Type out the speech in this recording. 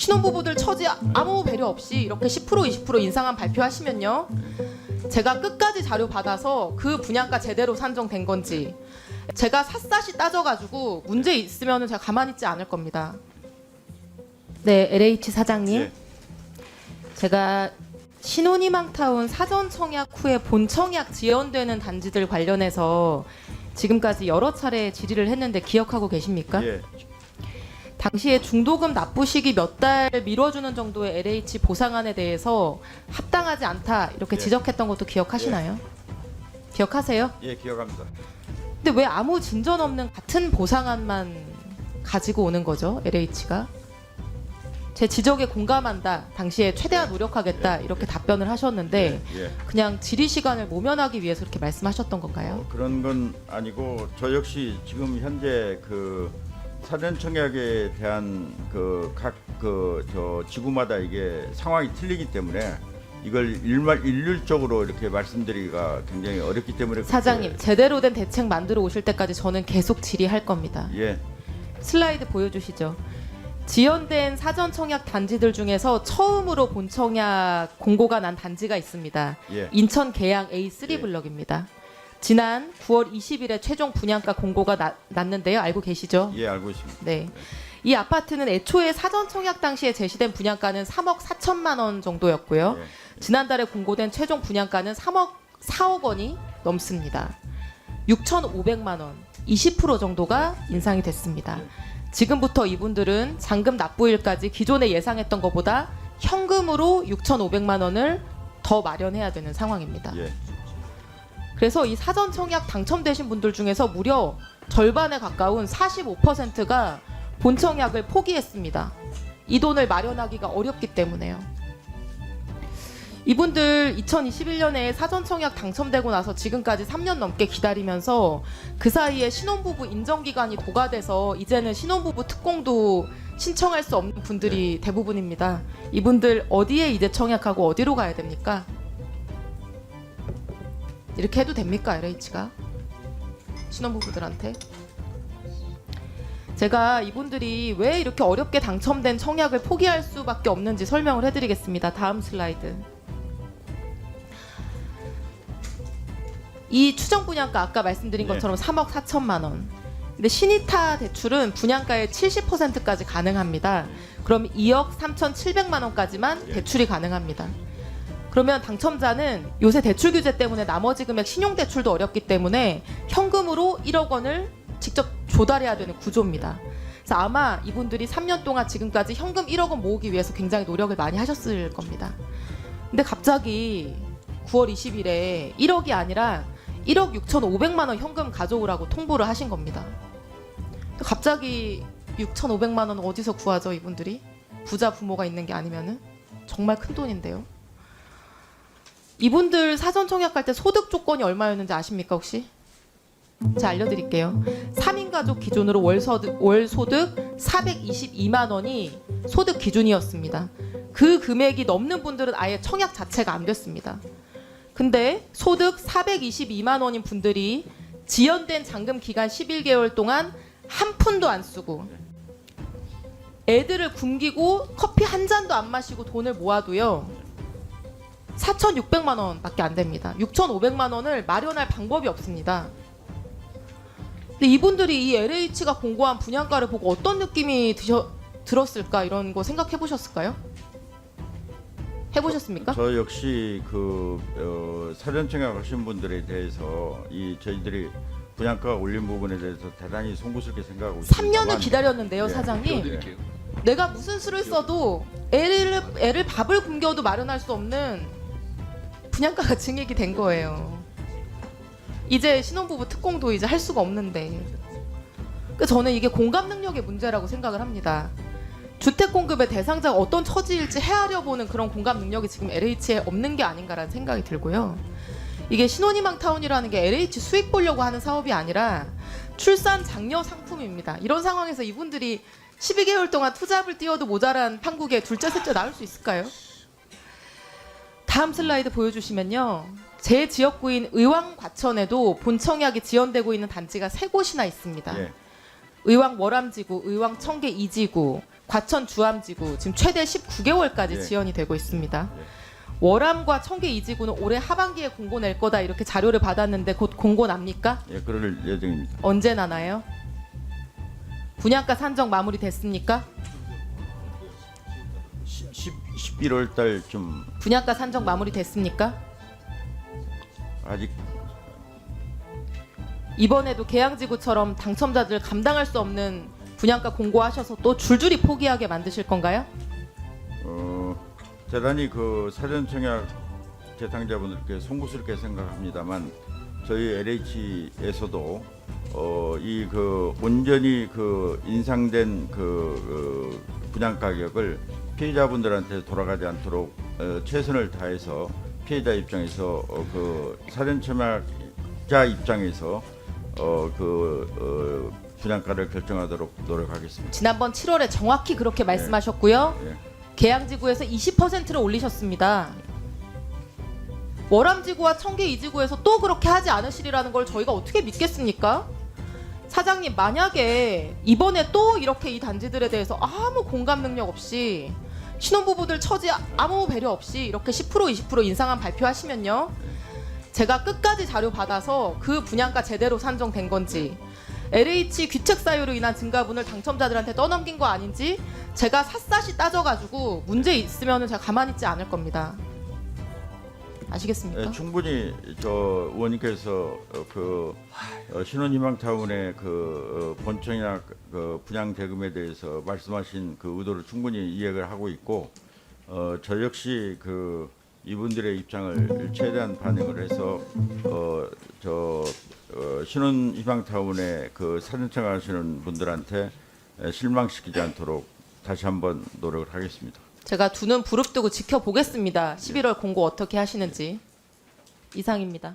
신혼부부들 처지 아무 배려 없이 이렇게 10% 20% 인상한 발표하시면요, 제가 끝까지 자료 받아서 그 분양가 제대로 산정된 건지 제가 샅샅이 따져가지고 문제 있으면 제가 가만히 있지 않을 겁니다. 네, LH 사장님. 예. 제가 신혼희망타운 사전 청약 후에 본 청약 지연되는 단지들 관련해서 지금까지 여러 차례 질의를 했는데 기억하고 계십니까? 예. 당시에 중도금 납부 시기 몇 달 미뤄주는 정도의 LH 보상안에 대해서 합당하지 않다 이렇게 예. 지적했던 것도 기억하시나요? 기억하세요? 예, 기억합니다. 근데 왜 아무 진전 없는 같은 보상안만 가지고 오는 거죠, LH가? 제 지적에 공감한다, 당시에 최대한 노력하겠다 이렇게 답변을 하셨는데 예. 그냥 질의 시간을 모면하기 위해서 그렇게 말씀하셨던 건가요? 그런 건 아니고 저 역시 지금 현재 그 사전 청약에 대한 그 각 저 지구마다 이게 상황이 틀리기 때문에 이걸 일률적으로 이렇게 말씀드리기가 굉장히 어렵기 때문에 사장님, 제대로 된 대책 만들어 오실 때까지 저는 계속 질의할 겁니다. 예. 슬라이드 보여주시죠. 지연된 사전 청약 단지들 중에서 처음으로 본 청약 공고가 난 단지가 있습니다. 예. 인천 계양 A3 예. 블럭입니다. 지난 9월 20일에 최종 분양가 공고가 났는데요. 알고 계시죠? 예, 알고 있습니다. 네. 이 아파트는 애초에 사전 청약 당시에 제시된 분양가는 3억 4천만 원 정도였고요. 예. 지난달에 공고된 최종 분양가는 4억 원이 넘습니다. 6,500만 원, 20% 정도가 인상이 됐습니다. 지금부터 이분들은 잔금 납부일까지 기존에 예상했던 것보다 현금으로 6,500만 원을 더 마련해야 되는 상황입니다. 예. 그래서 이 사전 청약 당첨되신 분들 중에서 무려 절반에 가까운 45%가 본 청약을 포기했습니다. 이 돈을 마련하기가 어렵기 때문에요. 이분들 2021년에 사전 청약 당첨되고 나서 지금까지 3년 넘게 기다리면서 그 사이에 신혼부부 인정기간이 도가돼서 이제는 신혼부부 특공도 신청할 수 없는 분들이 대부분입니다. 이분들 어디에 이제 청약하고 어디로 가야 됩니까? 이렇게 해도 됩니까, LH가? 신혼부부들한테? 제가 이분들이 왜 이렇게 어렵게 당첨된 청약을 포기할 수밖에 없는지 설명을 해드리겠습니다. 다음 슬라이드. 이 추정 분양가 아까 말씀드린 것처럼 3억 4천만 원. 근데 신이타 대출은 분양가의 70%까지 가능합니다. 그럼 2억 3,700만 원까지만 대출이 가능합니다. 그러면 당첨자는 요새 대출 규제 때문에 나머지 금액 신용대출도 어렵기 때문에 현금으로 1억 원을 직접 조달해야 되는 구조입니다. 그래서 아마 이분들이 3년 동안 지금까지 현금 1억 원 모으기 위해서 굉장히 노력을 많이 하셨을 겁니다. 근데 갑자기 9월 20일에 1억이 아니라 1억 6,500만 원 현금 가져오라고 통보를 하신 겁니다. 갑자기 6,500만 원 어디서 구하죠, 이분들이? 부자 부모가 있는 게 아니면은? 정말 큰 돈인데요. 이분들 사전 청약할 때 소득 조건이 얼마였는지 아십니까, 혹시? 제가 알려드릴게요. 3인 가족 기준으로 월 소득 422만 원이 소득 기준이었습니다. 그 금액이 넘는 분들은 아예 청약 자체가 안 됐습니다. 근데 소득 422만 원인 분들이 지연된 잔금 기간 11개월 동안 한 푼도 안 쓰고 애들을 굶기고 커피 한 잔도 안 마시고 돈을 모아도요 4,600만 원밖에 안 됩니다. 6,500만 원을 마련할 방법이 없습니다. 근데 이분들이 이 LH가 공고한 분양가를 보고 어떤 느낌이 들었을까, 이런 거 생각해 보셨을까요? 해보셨습니까? 저 역시 사전 청약하신 분들에 대해서 저희들이 분양가가 올린 부분에 대해서 대단히 송구스럽게 생각하고 있습니다. 3년을 기다렸는데요, 예. 사장님. 내가 무슨 수를 써도 애를 밥을 굶겨도 마련할 수 없는 분양가가 증액이 된 거예요. 이제 신혼부부 특공도 이제 할 수가 없는데. 그러니까 저는 이게 공감 능력의 문제라고 생각을 합니다. 주택 공급의 대상자가 어떤 처지일지 헤아려 보는 그런 공감 능력이 지금 LH에 없는 게 아닌가라는 생각이 들고요. 이게 신혼희망 타운이라는 게 LH 수익 보려고 하는 사업이 아니라 출산 장려 상품입니다. 이런 상황에서 이분들이 12개월 동안 투잡을 뛰어도 모자란 판국에 둘째 셋째 낳을 수 있을까요? 다음 슬라이드 보여주시면요. 제 지역구인 의왕과천에도 본청약이 지연되고 있는 단지가 3곳이나 있습니다. 예. 의왕 월암지구, 의왕 청계 2지구, 과천 주암지구 지금 최대 19개월까지 예. 지연이 되고 있습니다. 예. 월암과 청계 2지구는 올해 하반기에 공고 낼 거다 이렇게 자료를 받았는데 곧 공고 납니까? 예, 그럴 예정입니다. 언제 나나요? 분양가 산정 마무리 됐습니까? 11월 달쯤 분양가 산정 마무리 됐습니까? 아직 이번에도 계양지구처럼 당첨자들 감당할 수 없는 분양가 공고하셔서 또 줄줄이 포기하게 만드실 건가요? 대단히 그 사전청약 대상자분들께 송구스럽게 생각합니다만 저희 LH에서도 이 그 온전히 그 인상된 그 분양 가격을 피해자분들한테 돌아가지 않도록 최선을 다해서 피해자 입장에서 그 사전청약자 입장에서 분양가를 결정하도록 노력하겠습니다. 지난번 7월에 정확히 그렇게 말씀하셨고요. 예. 계양지구에서 20%를 올리셨습니다. 월암지구와 청계 2지구에서 또 그렇게 하지 않으시리라는 걸 저희가 어떻게 믿겠습니까? 사장님, 만약에 이번에 또 이렇게 이 단지들에 대해서 아무 공감 능력 없이 신혼부부들 처지 아무 배려 없이 이렇게 10% 20% 인상한 발표하시면요, 제가 끝까지 자료 받아서 그 분양가 제대로 산정된 건지, LH 귀책 사유로 인한 증가분을 당첨자들한테 떠넘긴 거 아닌지 제가 샅샅이 따져가지고 문제 있으면 제가 가만히 있지 않을 겁니다. 아시겠습니까? 충분히 저 의원님께서 신혼희망타운의 본청약 분양 대금에 대해서 말씀하신 그 의도를 충분히 이해를 하고 있고 저 역시 이분들의 입장을 최대한 반영을 해서 신혼희망타운에 사전청약하시는 분들한테 실망시키지 않도록 다시 한번 노력을 하겠습니다. 제가 두 눈 부릅뜨고 지켜보겠습니다. 11월 공고 어떻게 하시는지. 이상입니다.